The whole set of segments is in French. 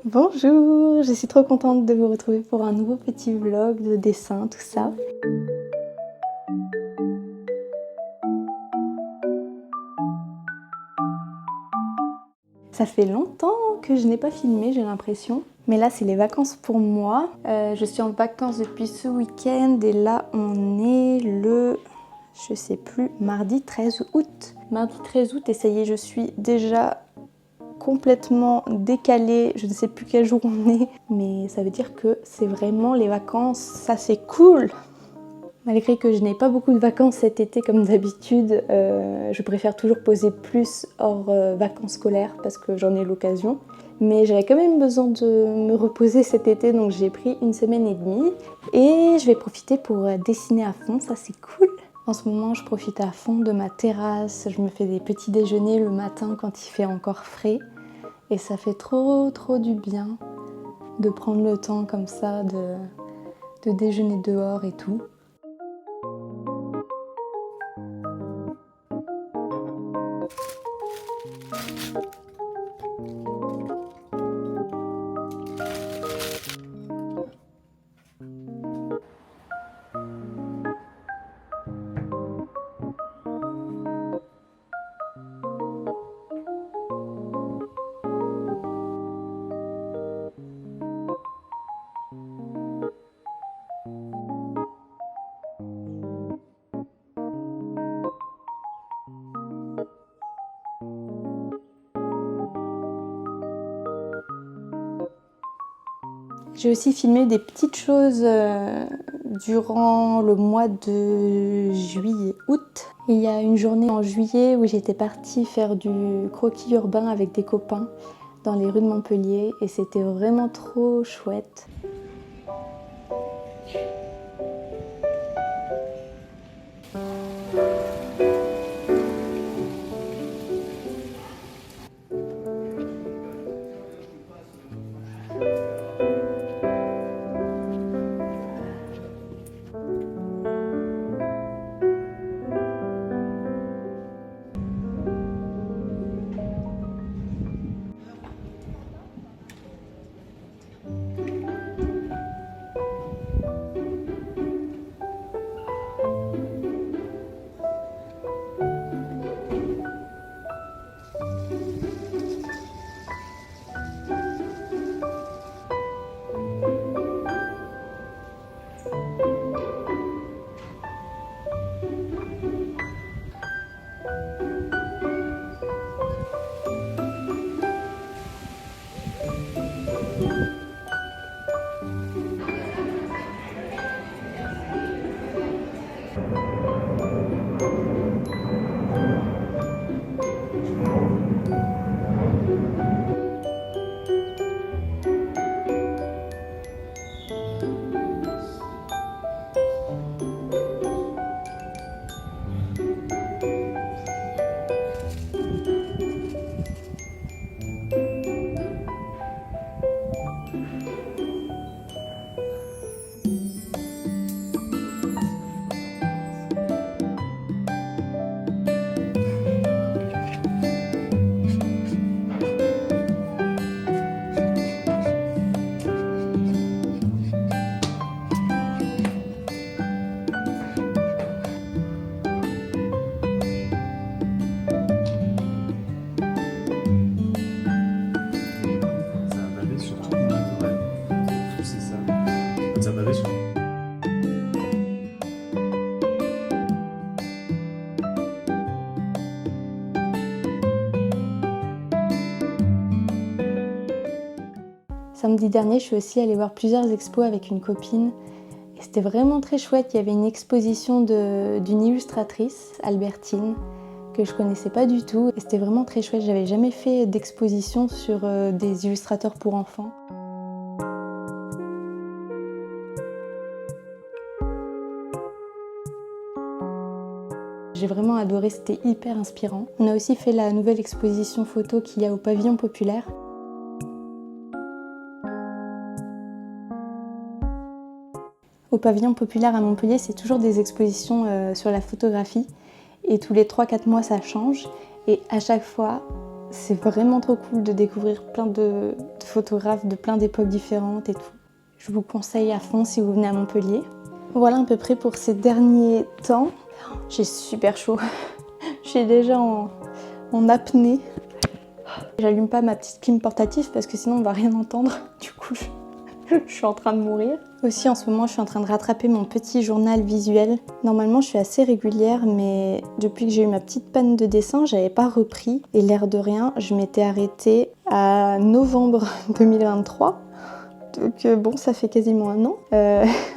Bonjour, je suis trop contente de vous retrouver pour un nouveau petit vlog de dessin, tout ça. Ça fait longtemps que je n'ai pas filmé, j'ai l'impression. Mais là, c'est les vacances pour moi. Je suis en vacances depuis ce week-end et là, on est le, je sais plus, mardi 13 août. Mardi 13 août et ça y est, je suis déjà complètement décalée, je ne sais plus quel jour on est, mais ça veut dire que c'est vraiment les vacances, ça c'est cool! Malgré que je n'ai pas beaucoup de vacances cet été comme d'habitude, je préfère toujours poser plus hors vacances scolaires parce que j'en ai l'occasion. Mais j'avais quand même besoin de me reposer cet été, donc j'ai pris 1 semaine et demie et je vais profiter pour dessiner à fond, ça c'est cool! En ce moment, je profite à fond de ma terrasse, je me fais des petits déjeuners le matin quand il fait encore frais. Et ça fait trop du bien de prendre le temps comme ça, de déjeuner dehors et tout. J'ai aussi filmé des petites choses durant le mois de juillet-août. Il y a une journée en juillet où j'étais partie faire du croquis urbain avec des copains dans les rues de Montpellier et c'était vraiment trop chouette. Samedi dernier, je suis aussi allée voir plusieurs expos avec une copine et c'était vraiment très chouette. Il y avait une exposition d'une illustratrice, Albertine, que je connaissais pas du tout et c'était vraiment très chouette. J'avais jamais fait d'exposition sur des illustrateurs pour enfants. J'ai vraiment adoré, c'était hyper inspirant. On a aussi fait la nouvelle exposition photo qu'il y a au Pavillon Populaire. Au Pavillon Populaire à Montpellier, c'est toujours des expositions sur la photographie et tous les 3-4 mois ça change et à chaque fois c'est vraiment trop cool de découvrir plein de photographes de plein d'époques différentes et tout. Je vous conseille à fond si vous venez à Montpellier. Voilà à peu près pour ces derniers temps. J'ai super chaud. Je suis déjà en apnée. J'allume pas ma petite clim portative parce que sinon on va rien entendre. Du coup, je suis en train de mourir. Aussi en ce moment, je suis en train de rattraper mon petit journal visuel. Normalement, je suis assez régulière, mais depuis que j'ai eu ma petite panne de dessin, j'avais pas repris. Et l'air de rien, je m'étais arrêtée à novembre 2023. Donc bon, ça fait quasiment un an.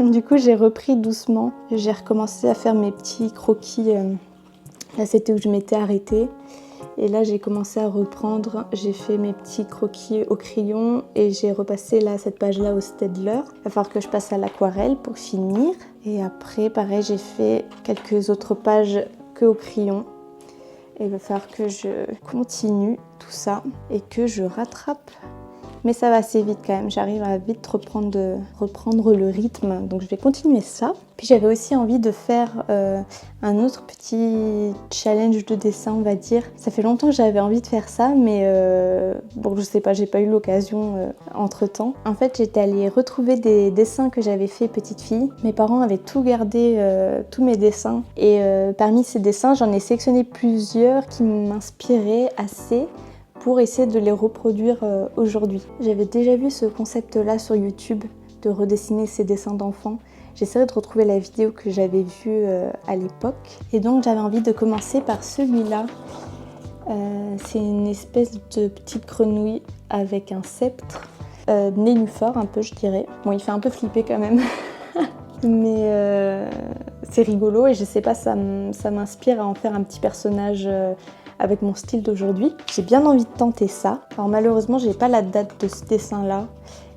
Du coup, j'ai repris doucement. J'ai recommencé à faire mes petits croquis. Là, c'était où je m'étais arrêtée. Et là, j'ai commencé à reprendre. J'ai fait mes petits croquis au crayon et j'ai repassé là, cette page-là au Staedtler. Il va falloir que je passe à l'aquarelle pour finir. Et après, pareil, j'ai fait quelques autres pages que au crayon. Et il va falloir que je continue tout ça et que je rattrape. Mais ça va assez vite quand même, j'arrive à vite reprendre le rythme, donc je vais continuer ça. Puis j'avais aussi envie de faire un autre petit challenge de dessin, on va dire. Ça fait longtemps que j'avais envie de faire ça, mais bon, je sais pas, j'ai pas eu l'occasion entre temps. En fait, j'étais allée retrouver des dessins que j'avais fait petite fille. Mes parents avaient tout gardé, tous mes dessins. Et parmi ces dessins, j'en ai sélectionné plusieurs qui m'inspiraient assez pour essayer de les reproduire aujourd'hui. J'avais déjà vu ce concept-là sur YouTube, de redessiner ces dessins d'enfants. J'essaierai de retrouver la vidéo que j'avais vue à l'époque. Et donc j'avais envie de commencer par celui-là. C'est une espèce de petite grenouille avec un sceptre, nénuphar un peu je dirais. Bon, il fait un peu flipper quand même. Mais c'est rigolo et je sais pas, ça m'inspire à en faire un petit personnage avec mon style d'aujourd'hui. J'ai bien envie de tenter ça. Alors malheureusement, j'ai pas la date de ce dessin-là,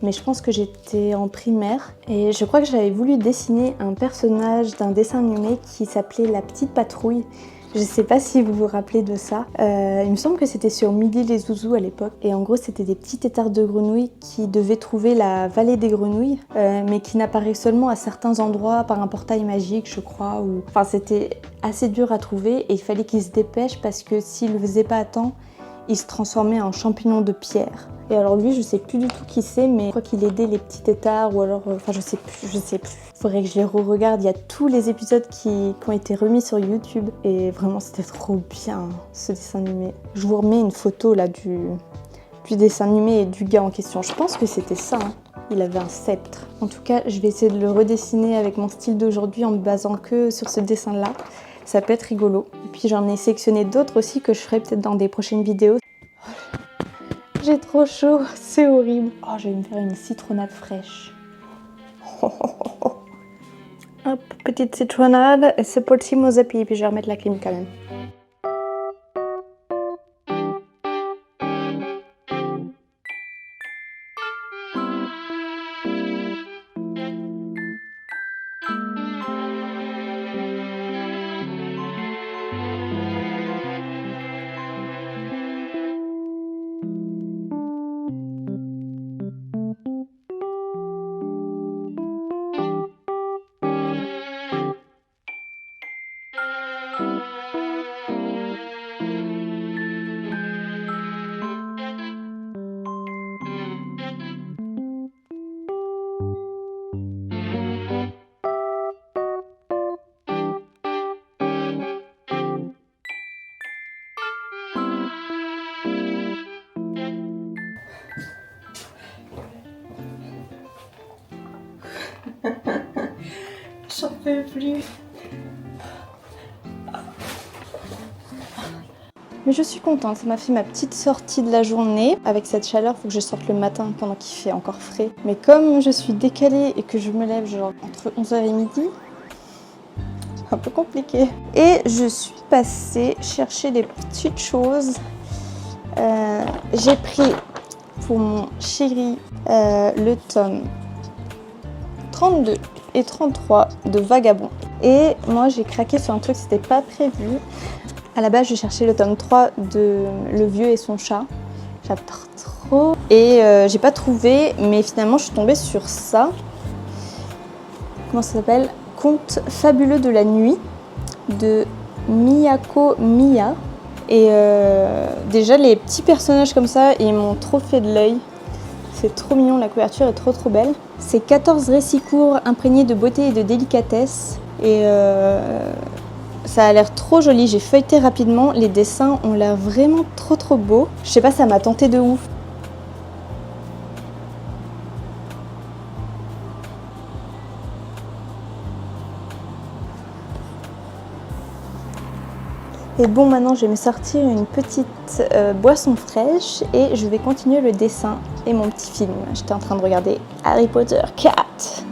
mais je pense que j'étais en primaire et je crois que j'avais voulu dessiner un personnage d'un dessin animé qui s'appelait La Petite Patrouille. Je sais pas si vous vous rappelez de ça. Il me semble que c'était sur Midi les Zouzous à l'époque. Et en gros, c'était des petits têtards de grenouilles qui devaient trouver la vallée des grenouilles, mais qui n'apparaît seulement à certains endroits par un portail magique, je crois. Enfin, c'était assez dur à trouver et il fallait qu'ils se dépêchent parce que s'ils le faisaient pas à temps, il se transformait en champignon de pierre. Et alors lui, je sais plus du tout qui c'est, mais je crois qu'il aidait les petits têtards ou alors... Enfin, je sais plus. Faudrait que je les re-regarde. Il y a tous les épisodes qui ont été remis sur YouTube. Et vraiment, c'était trop bien, ce dessin animé. Je vous remets une photo là du dessin animé et du gars en question. Je pense que c'était ça, hein. Il avait un sceptre. En tout cas, je vais essayer de le redessiner avec mon style d'aujourd'hui en me basant que sur ce dessin-là. Ça peut être rigolo. Et puis j'en ai sélectionné d'autres aussi que je ferai peut-être dans des prochaines vidéos. J'ai trop chaud, c'est horrible. Oh, je vais me faire une citronnade fraîche. Hop, petite citronnade. Et c'est pour le Timozapi. Puis je vais remettre la clim quand même. J'en peux plus. Mais je suis contente, ça m'a fait ma petite sortie de la journée. Avec cette chaleur, il faut que je sorte le matin pendant qu'il fait encore frais. Mais comme je suis décalée et que je me lève genre entre 11h et midi, c'est un peu compliqué. Et je suis passée chercher des petites choses. J'ai pris pour mon chéri le tome 32 et 33 de Vagabond. Et moi j'ai craqué sur un truc, c'était pas prévu. À la base je cherchais le tome 3 de Le Vieux et son chat. J'adore trop. Et j'ai pas trouvé, mais finalement je suis tombée sur ça. Comment ça s'appelle? Conte fabuleux de la nuit de Miyako Miya. Et déjà les petits personnages comme ça, ils m'ont trop fait de l'œil. C'est trop mignon, la couverture est trop belle. C'est 14 récits courts imprégnés de beauté et de délicatesse. Et ça a l'air trop joli, j'ai feuilleté rapidement. Les dessins ont l'air vraiment trop beaux. Je sais pas, ça m'a tenté de ouf. Et bon, maintenant je vais me sortir une petite boisson fraîche et je vais continuer le dessin et mon petit film. J'étais en train de regarder Harry Potter 4.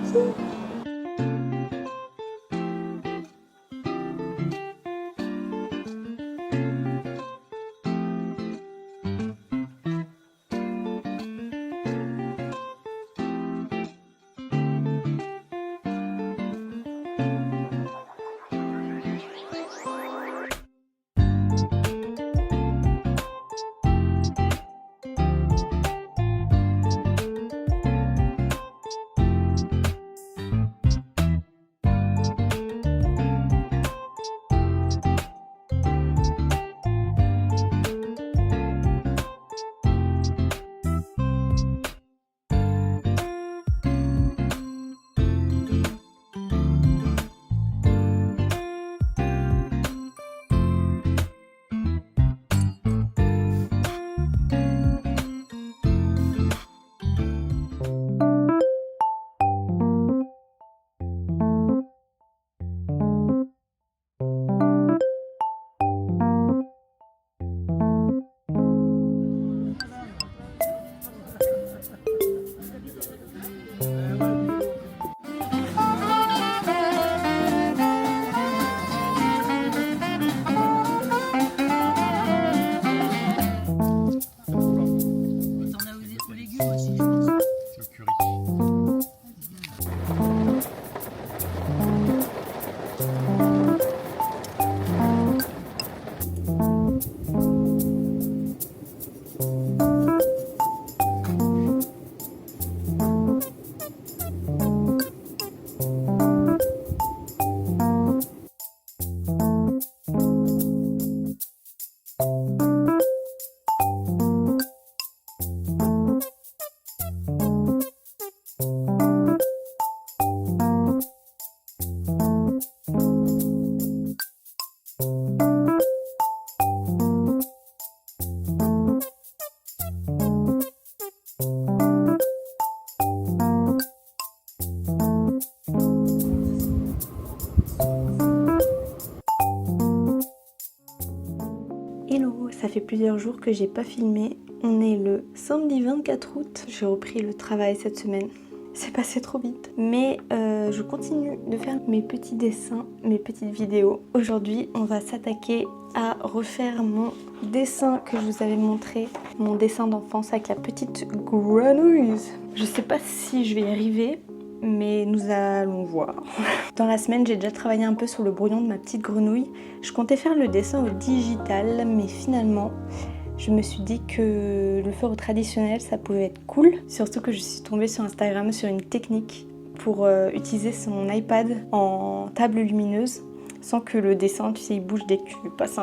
Hello, ça fait plusieurs jours que j'ai pas filmé. On est le samedi 24 août. J'ai repris le travail cette semaine. C'est passé trop vite. Mais je continue de faire mes petits dessins, mes petites vidéos. Aujourd'hui, on va s'attaquer à refaire mon dessin que je vous avais montré. Mon dessin d'enfance avec la petite grenouille. Je sais pas si je vais y arriver, mais nous allons voir. Dans la semaine, j'ai déjà travaillé un peu sur le brouillon de ma petite grenouille. Je comptais faire le dessin au digital, mais finalement, je me suis dit que le faire au traditionnel, ça pouvait être cool. Surtout que je suis tombée sur Instagram sur une technique pour utiliser son iPad en table lumineuse sans que le dessin, tu sais, il bouge dès que tu passes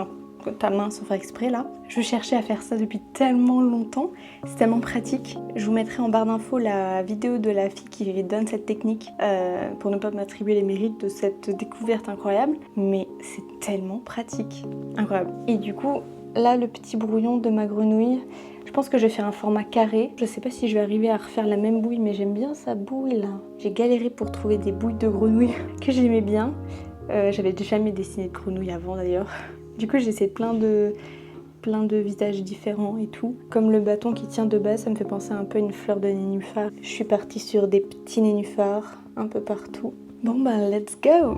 ta main sans faire exprès là. Je cherchais à faire ça depuis tellement longtemps, c'est tellement pratique. Je vous mettrai en barre d'infos la vidéo de la fille qui donne cette technique pour ne pas m'attribuer les mérites de cette découverte incroyable, mais c'est tellement pratique, incroyable. Et du coup, là le petit brouillon de ma grenouille, je pense que je vais faire un format carré. Je sais pas si je vais arriver à refaire la même bouille, mais j'aime bien sa bouille là. J'ai galéré pour trouver des bouilles de grenouille que j'aimais bien. J'avais jamais dessiné de grenouille avant d'ailleurs. Du coup j'ai essayé plein de visages différents et tout. Comme le bâton qui tient de base, ça me fait penser un peu à une fleur de nénuphar. Je suis partie sur des petits nénuphars un peu partout. Bon bah let's go!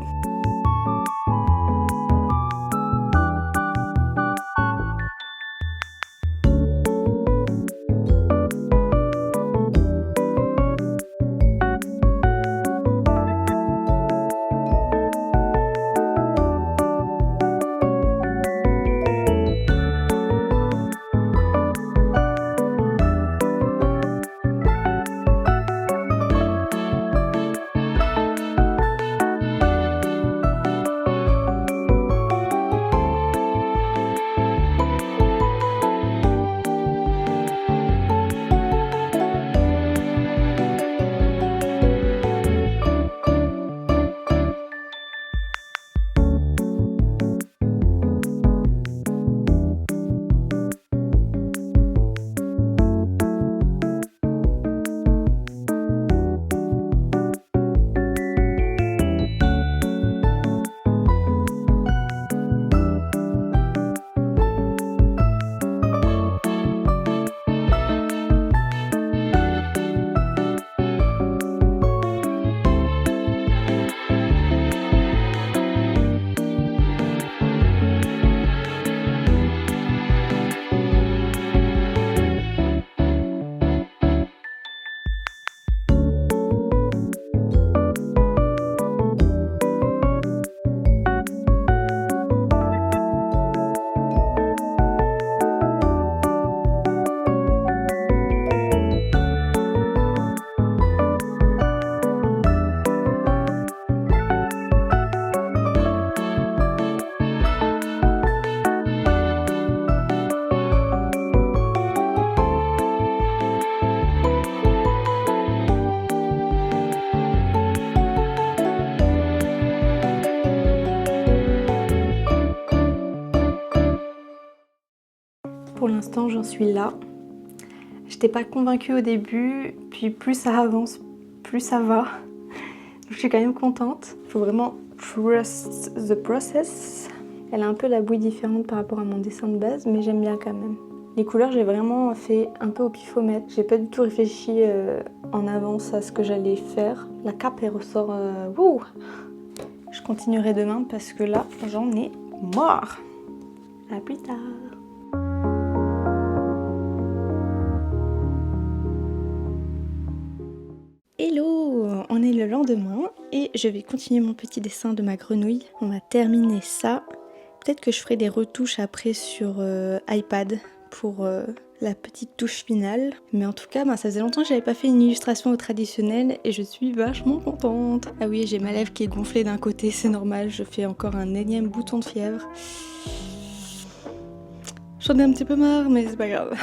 pour l'instant j'en suis là. J'étais pas convaincue au début, puis plus ça avance, plus ça va. Je suis quand même contente. Faut vraiment trust the process. Elle a un peu la bouille différente par rapport à mon dessin de base, mais j'aime bien quand même. Les couleurs, j'ai vraiment fait un peu au pifomètre. J'ai pas du tout réfléchi en avance à ce que j'allais faire. La cape, elle ressort... Wouh! Je continuerai demain parce que là, j'en ai marre. À plus tard. Hello, on est le lendemain et je vais continuer mon petit dessin de ma grenouille. On va terminer ça. Peut-être que je ferai des retouches après sur iPad pour la petite touche finale. Mais en tout cas, ça faisait longtemps que j'avais pas fait une illustration au traditionnel et je suis vachement contente. Ah oui, j'ai ma lèvre qui est gonflée d'un côté, c'est normal, je fais encore un énième bouton de fièvre. J'en ai un petit peu marre, mais c'est pas grave.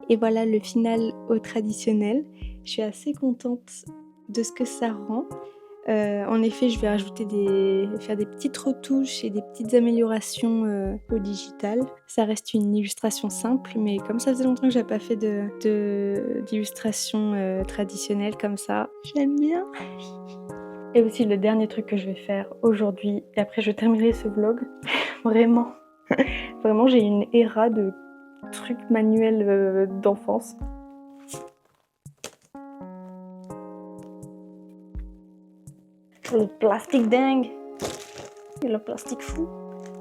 Et voilà le final au traditionnel. Je suis assez contente de ce que ça rend. En effet, je vais faire des petites retouches et des petites améliorations au digital. Ça reste une illustration simple, mais comme ça faisait longtemps que j'avais pas fait d'illustration traditionnelle comme ça, j'aime bien. Et aussi le dernier truc que je vais faire aujourd'hui, et après je terminerai ce vlog, vraiment, vraiment j'ai une ERA de trucs manuels d'enfance. Le plastique dingue et le plastique fou,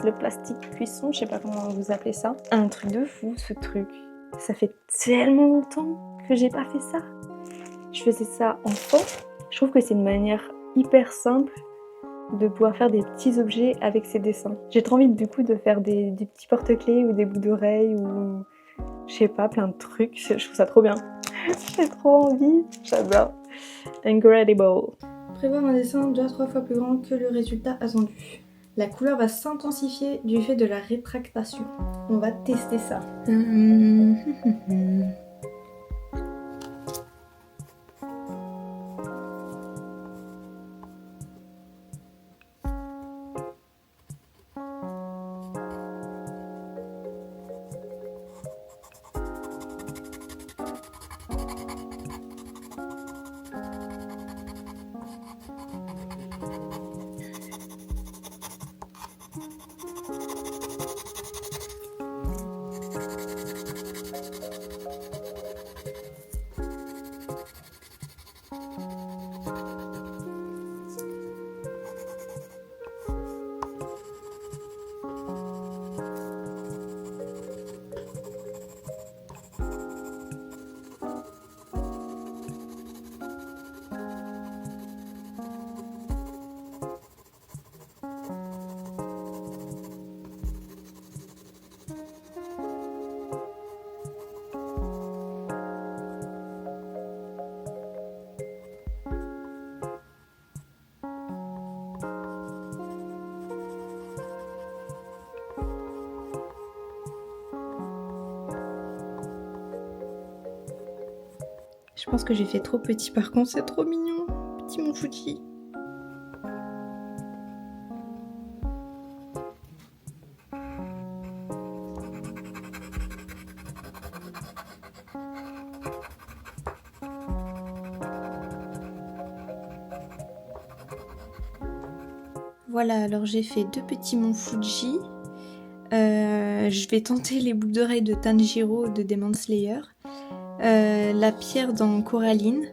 le plastique cuisson, je sais pas comment vous appelez ça. Un truc de fou ce truc. Ça fait tellement longtemps que j'ai pas fait ça. Je faisais ça enfant. Je trouve que c'est une manière hyper simple de pouvoir faire des petits objets avec ces dessins. J'ai trop envie du coup de faire des petits porte-clés ou des bouts d'oreilles ou je sais pas, plein de trucs. Je trouve ça trop bien. J'ai trop envie, j'adore. Incredible. Prévoir un dessin 2 à 3 fois plus grand que le résultat attendu. La couleur va s'intensifier du fait de la rétractation. On va tester ça. Je pense que j'ai fait trop petit par contre, c'est trop mignon. Petit mon Fuji. Voilà, alors j'ai fait 2 petits monts Fuji. Je vais tenter les boucles d'oreilles de Tanjiro de Demon Slayer. La pierre dans Coraline.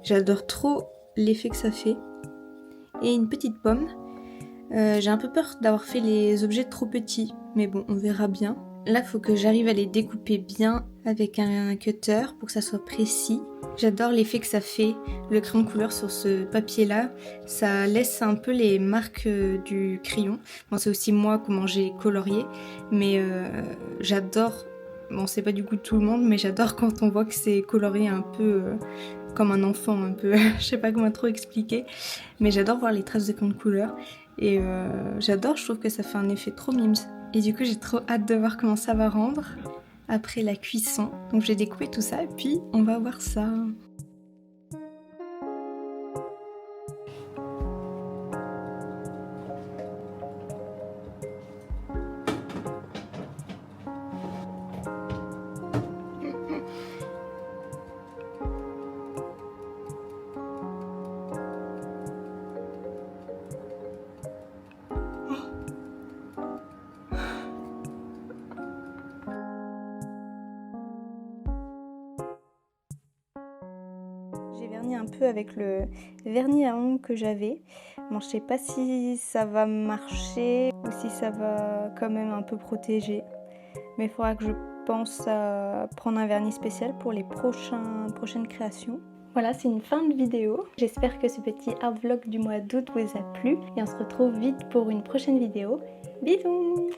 J'adore trop l'effet que ça fait. Et une petite pomme. J'ai un peu peur d'avoir fait les objets trop petits, mais bon, on verra bien. Là, il faut que j'arrive à les découper bien avec un cutter pour que ça soit précis. J'adore l'effet que ça fait, le crayon de couleur sur ce papier-là. Ça laisse un peu les marques du crayon. Bon, c'est aussi moi comment j'ai colorié, mais j'adore. Bon, c'est pas du goût de tout le monde, mais j'adore quand on voit que c'est colorié un peu comme un enfant, un peu. Je sais pas comment trop expliquer, mais j'adore voir les traces de crayon de couleur. Et j'adore, je trouve que ça fait un effet trop mimes. Et du coup, j'ai trop hâte de voir comment ça va rendre après la cuisson. Donc, j'ai découpé tout ça et puis on va voir ça. J'ai verni un peu avec le vernis à ongles que j'avais. Bon, je sais pas si ça va marcher ou si ça va quand même un peu protéger. Mais il faudra que je pense à prendre un vernis spécial pour les prochaines créations. Voilà, c'est une fin de vidéo. J'espère que ce petit art vlog du mois d'août vous a plu. Et on se retrouve vite pour une prochaine vidéo. Bisous!